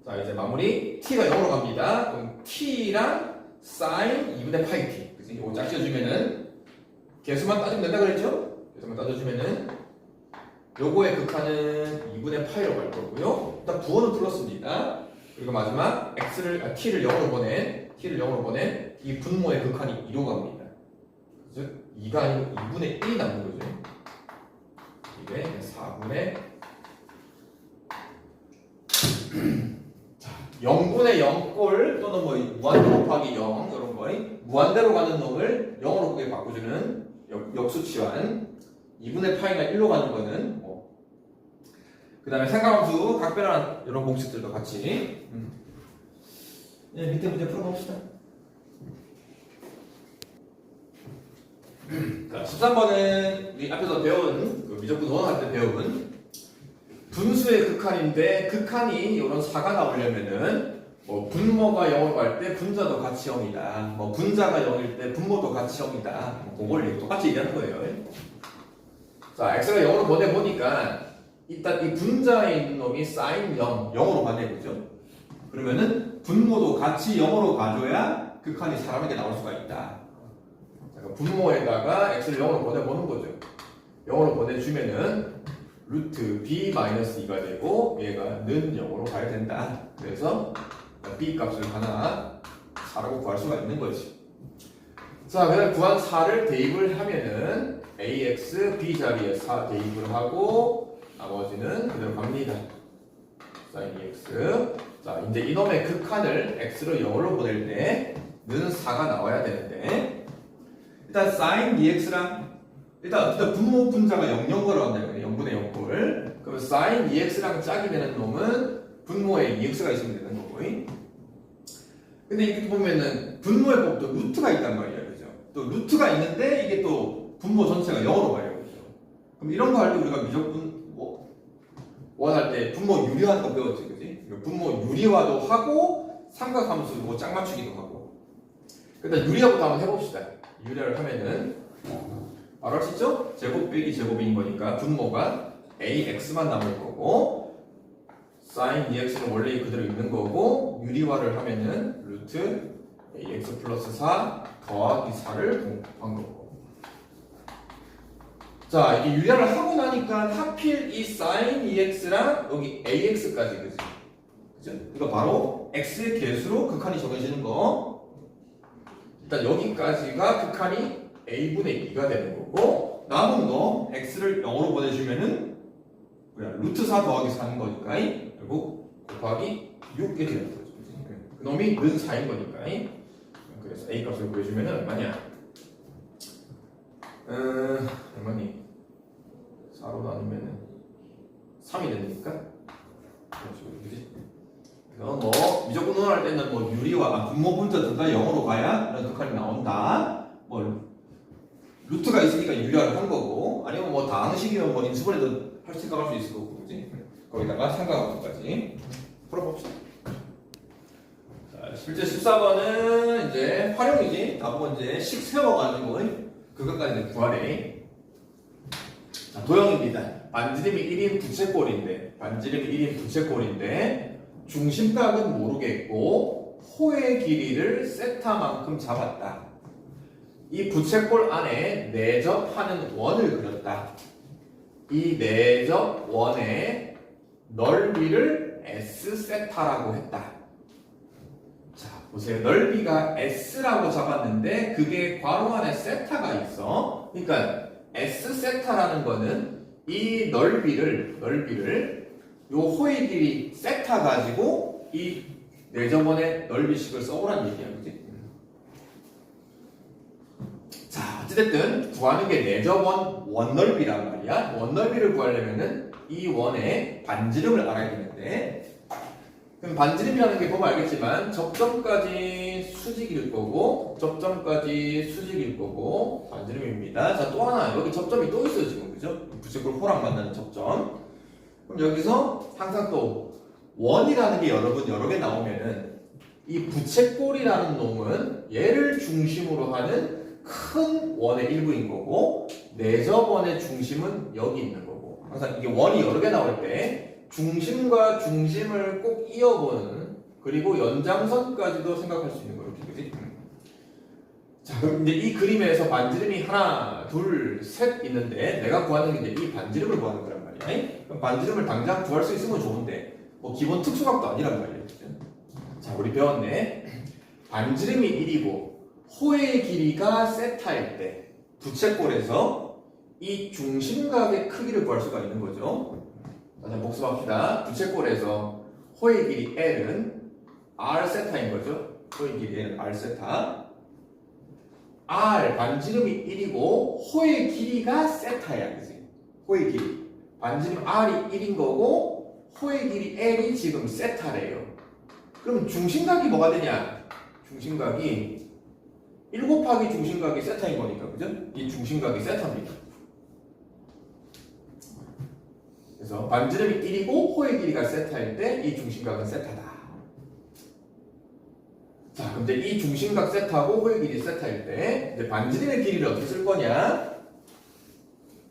자, 이제 마무리. t가 0으로 갑니다. 그럼 t랑 사인 2분의 파이 t. 그래서 이거 짝지어주면은 개수만 따지면 된다 그랬죠? 개수만 따져주면은 요거의 극한은 2분의 파이로 갈 거고요. 일단 부호는 풀었습니다. 그리고 마지막 t를 0으로 보낸 이 분모의 극한이 2로 갑니다. 즉 2가 아니고 2분의 1이 남는 거죠. 이게 4분의 자, 0분의 0꼴 또는 뭐 무한대로 곱하기 0 이런 거 무한대로 가는 놈을 0으로 크게 바꿔주는 역수치환 2분의 파이가 1로 가는 거는 그 다음에 상가함수 각변환 이런 공식들도 같이 네, 밑에 문제 풀어봅시다. 자, 13번은 우리 앞에서 배운 그 미적분 원할 때 배운 분수의 극한인데 극한이 이런 4가 나오려면은 뭐 분모가 0으로 갈 때 분자도 같이 0이다. 뭐 분자가 0일 때 분모도 같이 0이다. 뭐 그걸 똑같이 얘기하는 거예요. 자, x가 0으로 보내보니까 일단 이 분자에 있는 놈이 사인 0으로 가네, 그죠? 그러면은 분모도 같이 0으로 가줘야 극한이 사람에게 나올 수가 있다. 자, 그럼 분모에다가 x를 0으로 보내보는 거죠. 0으로 보내주면은 루트 b-2가 되고 얘가 는 0으로 가야 된다. 그래서 b 값을 하나 4라고 구할 수가 있는 거지. 자, 그다음 구한 4를 대입을 하면은 ax b 자리에 4 대입을 하고 나머지는 그대로 갑니다. sin x. 자, 이제 이놈의 극한을 x로 0으로 보낼 때 는 4가 나와야 되는데 일단 sin dx랑 일단 분모 분자가 0, 거라고 한다. 0분의 0꼴. 그러면 sin dx랑 짝이 되는 놈은 분모에 2x가 있으면 되는 거고. 근데 이렇게 보면은 분모에 보면 또 루트가 있단 말이야. 그죠? 또 루트가 있는데 이게 또 분모 전체가 0으로 가요. 그죠? 그럼 이런 거 할 때 우리가 미적분 원할 때 분모 유리화하는 거 배웠지. 그지? 분모 유리화도 하고 삼각함수 뭐 짝 맞추기도 하고. 일단 유리화부터 한번 해봅시다. 유리화를 하면은 바로 할 수 있죠? 제곱 빼기 제곱인 거니까 분모가 ax만 남을 거고 sin dx는 원래 그대로 있는 거고 유리화를 하면은 루트 ax 플러스 4 더하기 4를 곱한 거고. 자, 이게 유리화를 하고 나니까 하필 이 sin ex랑 여기 ax까지 그죠? 이거 바로 x의 개수로 극한이 정해지는 거. 일단 여기까지가 극한이 a분의 2가 되는 거고 남은 거 x를 0으로 보내주면은 루트 4 더하기 4인 거니까 결국 곱하기 6이 되는 거죠. 그놈이 는 4인 거니까 그래서 a 값을 구해주면은 얼마냐? 얼마니? 4로 나누면은 3이 되니까 그렇지. 그래서 뭐 미적분 논할 때는 뭐 유리와 분모 분자 둘다 0으로 가야 이런 극한이 나온다. 뭐 루트가 있으니까 유리화를 한 거고 아니면 뭐 다항식이면 뭐 인수분해도 할 생각할 수 있을 거고 그지? 거기다가 삼각함수까지 풀어봅시다. 자, 실제 14번은 이제 활용이지. 다음번 이제 식 세워가지고 그것까지 이제 구하래. 자, 도형입니다. 반지름이 1인 부채꼴인데 중심각은 모르겠고 호의 길이를 세타만큼 잡았다. 이 부채꼴 안에 내접하는 원을 그렸다. 이 내접 원의 넓이를 S 세타라고 했다. 자, 보세요. 넓이가 S라고 잡았는데 그게 괄호 안에 세타가 있어. 그러니까 S 세타라는 거는 이 넓이를 요 호의 길이 세타 가지고 이 내접원의 넓이식을 써오라는 얘기야, 그지? 자, 어찌됐든 구하는 게 내접원 원넓이란 말이야. 원넓이를 구하려면은 이 원의 반지름을 알아야 되는데, 그럼 반지름이라는 게 보면 알겠지만 접점까지 수직일 거고 접점까지 수직일 거고 반지름입니다. 자, 또 하나 여기 접점이 또 있어요 지금, 그죠? 부채꼴 호랑 만나는 접점. 그럼 여기서 항상 또 원이라는 게 여러분 여러 개 나오면은 이 부채꼴이라는 놈은 얘를 중심으로 하는 큰 원의 일부인 거고 내접원의 중심은 여기 있는 거고, 항상 이게 원이 여러 개 나올 때 중심과 중심을 꼭 이어보는, 그리고 연장선까지도 생각할 수 있는 거예요, 그지? 자, 그럼 이제 이 그림에서 반지름이 하나, 둘, 셋 있는데 내가 구하는 게 이제 이 반지름을 구하는 거란 말이야. 그럼 반지름을 당장 구할 수 있으면 좋은데 뭐 기본 특수각도 아니란 말이에요. 자, 우리 배웠네. 반지름이 1이고 호의 길이가 세타일 때 부채꼴에서 이 중심각의 크기를 구할 수가 있는 거죠. 다시 복습합시다. 부채꼴에서 호의 길이 L은 R 세타인 거죠. 호의 길이 L은 R 세타. R 반지름이 1이고 호의 길이가 세타야, 그지? 호의 길이 반지름 R이 1인 거고 호의 길이 L이 지금 세타래요. 그럼 중심각이 뭐가 되냐? 중심각이 1 곱하기 중심각이 세타인 거니까, 그죠? 이 중심각이 세타입니다. 그래서 반지름이 1이고 호의 길이가 세타일 때 이 중심각은 세타다. 자, 그럼 이제 이 중심각 세타고 호의 길이 세타일 때 이제 반지름의 길이를 어떻게 쓸 거냐?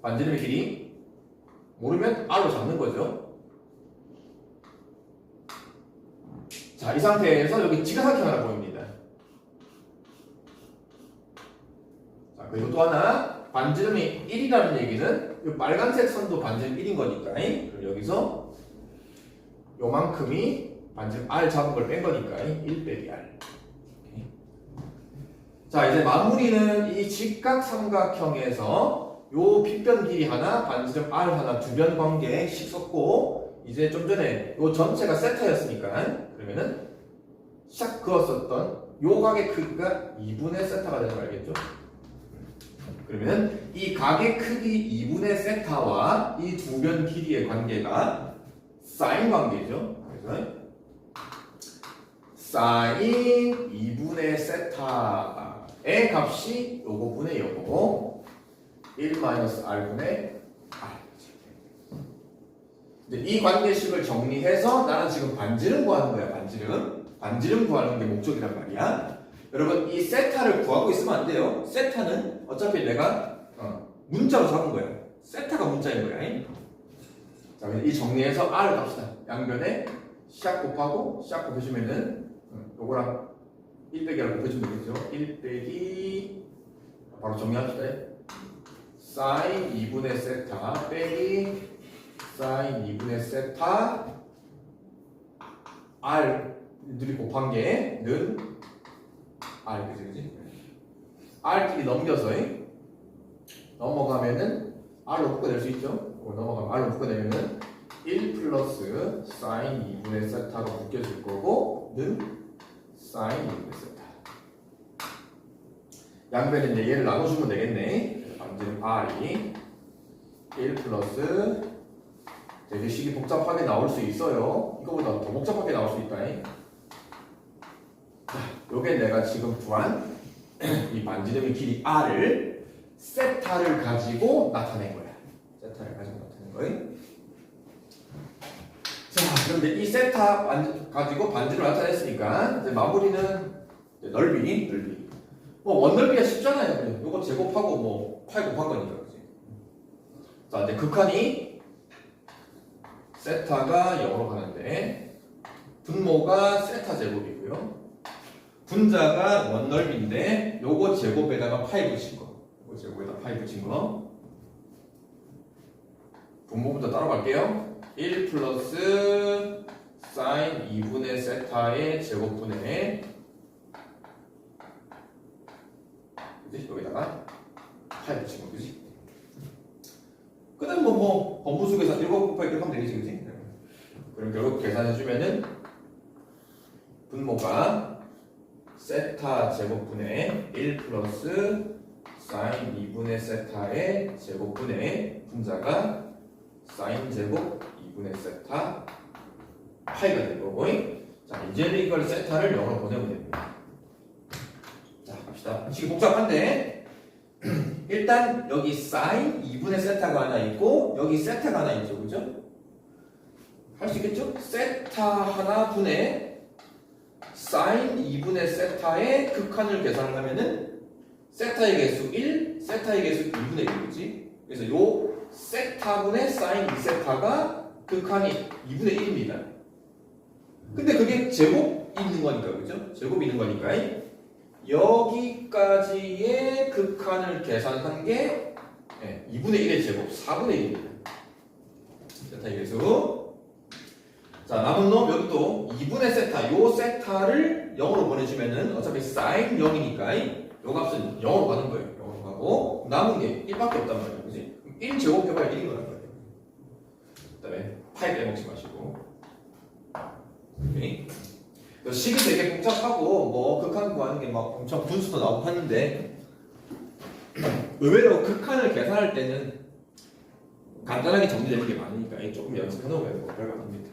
반지름의 길이 모르면 R로 잡는 거죠. 자, 이 상태에서 여기 지그사각형 하나 보입니다. 자, 그리고 또 하나 반지름이 1이라는 얘기는 이 빨간색 선도 반지름 1인 거니까, 그럼 여기서 요만큼이 반지름 R 잡은 걸 뺀 거니까 1 빼기 R. 자, 이제 마무리는 이 직각 삼각형에서 요 빗변 길이 하나, 반지름 R 하나, 두 변 관계식 썼고, 이제 좀 전에 요 전체가 세타였으니까 그러면은 샥 그었었던 요 각의 크기가 2분의 세타가 되는 거 알겠죠? 그러면은 이 각의 크기 2분의 세타와 이 두 변 길이의 관계가 사인 관계죠. 그래서 사인 2분의 세타의 값이 요거분의 요거 1-r분의 r. 이 관계식을 정리해서 나는 지금 반지름 구하는 거야. 반지름 구하는 게 목적이란 말이야. 여러분, 이 세타를 구하고 있으면 안 돼요. 세타는 어차피 내가 문자로 잡은 거야. 세타가 문자인 거야. 자, 이 정리해서 r을 갑시다. 양변에 샥 곱하고 샥 곱해주면은 요거랑 1 빼기 r 곱해주면 되겠죠. 1 빼기 바로 정리합시다. 사인 2분의 세타 빼기 사인 2분의 세타 r들이 곱한 게는 r, 그지? r끼리 넘겨서 넘어가면은 r로 묶어낼 수 있죠. 넘어가면 r로 묶어내면은 1 플러스 사인 2분의 세타가 묶여질 거고 는 사인 2분의 세타. 양변에 이제 얘를 나눠주면 되겠네. 반지름 r이 1 플러스 되게 식이 복잡하게 나올 수 있어요. 이거보다 더 복잡하게 나올 수 있다. 자, 요게 내가 지금 구한 이 반지름의 길이 r을 세타를 가지고 나타낸 거야. 세타를 가지고 나타낸 거야. 자, 그런데 이 세타 가지고 반지름을 나타냈으니까 이제 마무리는 이제 넓이. 뭐 원넓이가 쉽잖아요. 요거 제곱하고 뭐 파이 곱한 거니까, 그렇지? 자, 이제 극한이 세타가 0으로 가는데 분모가 세타 제곱이고요. 분자가 원넓이인데 요거 제곱에다가 파이 붙인 거. 요거 제곱에다 파이 붙인 거. 분모부터 따로 갈게요. 1 플러스 사인 2분의 세타의 제곱분의 그치? 여기다가 파이 붙인 거, 그치? 그 다음 뭐 범부수 계산 7 곱하기 이렇게 하면 되겠지, 그치? 그럼 결국 계산해주면은 분모가 세타 제곱분의 1 플러스 사인 2분의 세타의 제곱분의 분자가 사인 제곱 2분의 세타 파이가 될 거고, 자 이제는 이걸 세타를 0으로 보내면 됩니다. 자 갑시다. 지금 복잡한데 일단 여기 사인 2분의 세타가 하나 있고 여기 세타가 하나 있죠, 그죠? 할 수 있겠죠? 세타 하나 분의 사인 2분의 세타의 극한을 계산을 하면은 세타의 개수 1, 세타의 개수 2분의 1이지. 그래서 요 세타분의 사인 2세타가 극한이 2분의 1입니다. 근데 그게 제곱 있는 거니까, 그죠? 제곱이 있는 거니까 여기까지의 극한을 계산한 게 2분의 1의 제곱, 4분의 1입니다. 세타의 개수. 자, 남은 놈 여기 또 2분의 세타, 요 세타를 0으로 보내주면은 어차피 사인 0이니까 요 값은 0으로 가는 거예요. 0으로 가고 남은 게 1밖에 없단 말이에요, 그지? 1 제곱해봐야 1인 거란 말이에요. 그 다음에 파이 빼먹지 마시고. 오케이. 식이 되게 복잡하고 뭐 극한 구하는 게 막 엄청 분수도 나오고 하는데 의외로 극한을 계산할 때는 간단하게 정리되는 게 많으니까 조금 연습해 놓으면 별거 아닙니다.